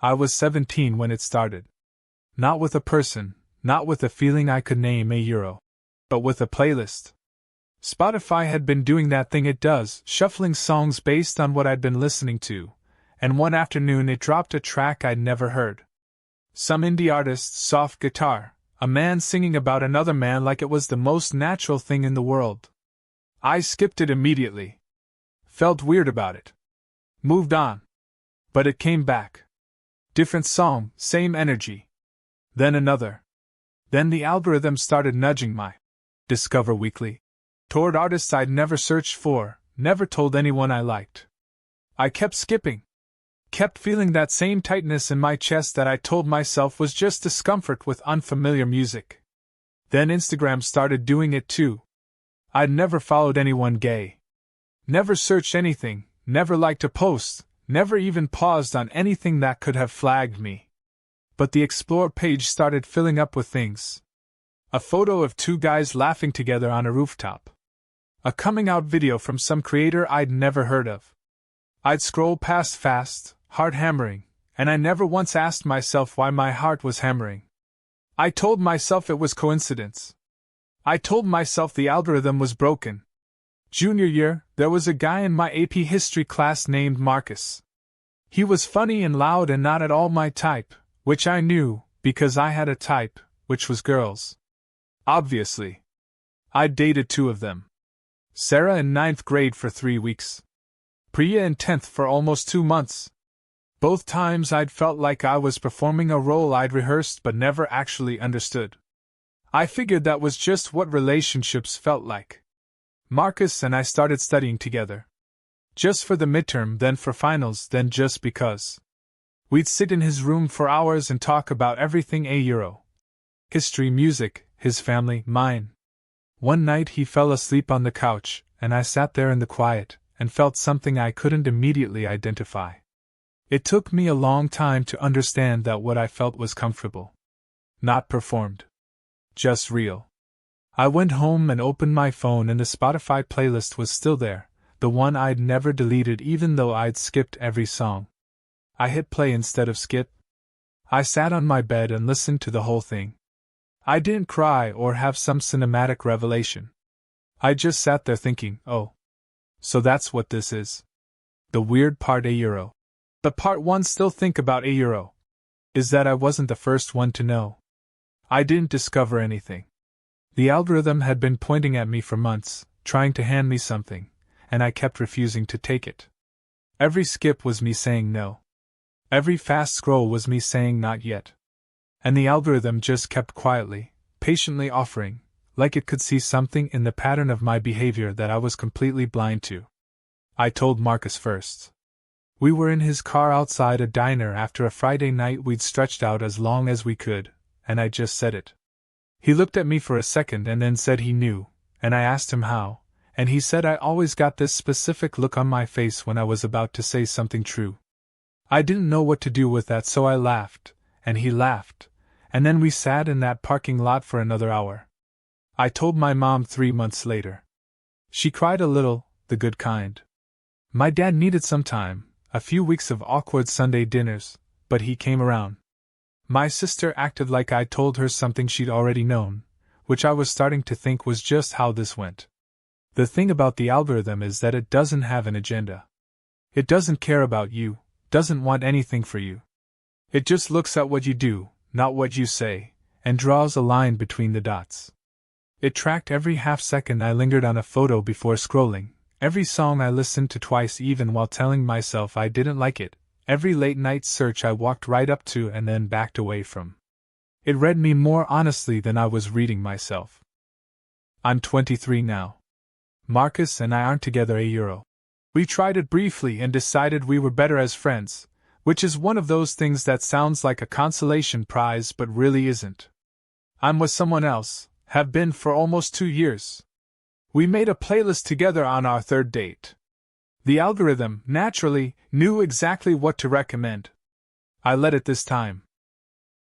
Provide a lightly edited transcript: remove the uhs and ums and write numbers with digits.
I was 17 when it started. Not with a person, not with a feeling I could name €, but with a playlist. Spotify had been doing that thing it does, shuffling songs based on what I'd been listening to, and one afternoon it dropped a track I'd never heard. Some indie artist's soft guitar, a man singing about another man like it was the most natural thing in the world. I skipped it immediately. Felt weird about it. Moved on. But it came back. Different song, same energy. Then another. Then the algorithm started nudging my Discover Weekly toward artists I'd never searched for, never told anyone I liked. I kept skipping. Kept feeling that same tightness in my chest that I told myself was just discomfort with unfamiliar music. Then Instagram started doing it too. I'd never followed anyone gay. Never searched anything, never liked a post, never even paused on anything that could have flagged me. But the Explore page started filling up with things. A photo of two guys laughing together on a rooftop. A coming out video from some creator I'd never heard of. I'd scroll past fast, heart hammering, and I never once asked myself why my heart was hammering. I told myself it was coincidence. I told myself the algorithm was broken. Junior year, there was a guy in my AP history class named Marcus. He was funny and loud and not at all my type, which I knew, because I had a type, which was girls. Obviously. I'd dated two of them. Sarah in 9th grade for 3 weeks. Priya in 10th for almost 2 months. Both times I'd felt like I was performing a role I'd rehearsed but never actually understood. I figured that was just what relationships felt like. Marcus and I started studying together. Just for the midterm, then for finals, then just because. We'd sit in his room for hours and talk about everything €. History, music, his family, mine. One night he fell asleep on the couch, and I sat there in the quiet, and felt something I couldn't immediately identify. It took me a long time to understand that what I felt was comfortable. Not performed. Just real. I went home and opened my phone and the Spotify playlist was still there, the one I'd never deleted even though I'd skipped every song. I hit play instead of skip. I sat on my bed and listened to the whole thing. I didn't cry or have some cinematic revelation. I just sat there thinking, oh. So that's what this is. The weird part €. But part one still think about €. Is that I wasn't the first one to know. I didn't discover anything. The algorithm had been pointing at me for months, trying to hand me something, and I kept refusing to take it. Every skip was me saying no. Every fast scroll was me saying not yet. And the algorithm just kept quietly, patiently offering, like it could see something in the pattern of my behavior that I was completely blind to. I told Marcus first. We were in his car outside a diner after a Friday night we'd stretched out as long as we could, and I just said it. He looked at me for a second and then said he knew, and I asked him how, and he said I always got this specific look on my face when I was about to say something true. I didn't know what to do with that, so I laughed, and he laughed, and then we sat in that parking lot for another hour. I told my mom 3 months later. She cried a little, the good kind. My dad needed some time, a few weeks of awkward Sunday dinners, but he came around. My sister acted like I'd told her something she'd already known, which I was starting to think was just how this went. The thing about the algorithm is that it doesn't have an agenda. It doesn't care about you, doesn't want anything for you. It just looks at what you do, not what you say, and draws a line between the dots. It tracked every half second I lingered on a photo before scrolling, every song I listened to twice even while telling myself I didn't like it, every late-night search I walked right up to and then backed away from. It read me more honestly than I was reading myself. I'm 23 now. Marcus and I aren't together €. We tried it briefly and decided we were better as friends, which is one of those things that sounds like a consolation prize but really isn't. I'm with someone else, have been for almost 2 years. We made a playlist together on our 3rd date. The algorithm, naturally, knew exactly what to recommend. I let it this time.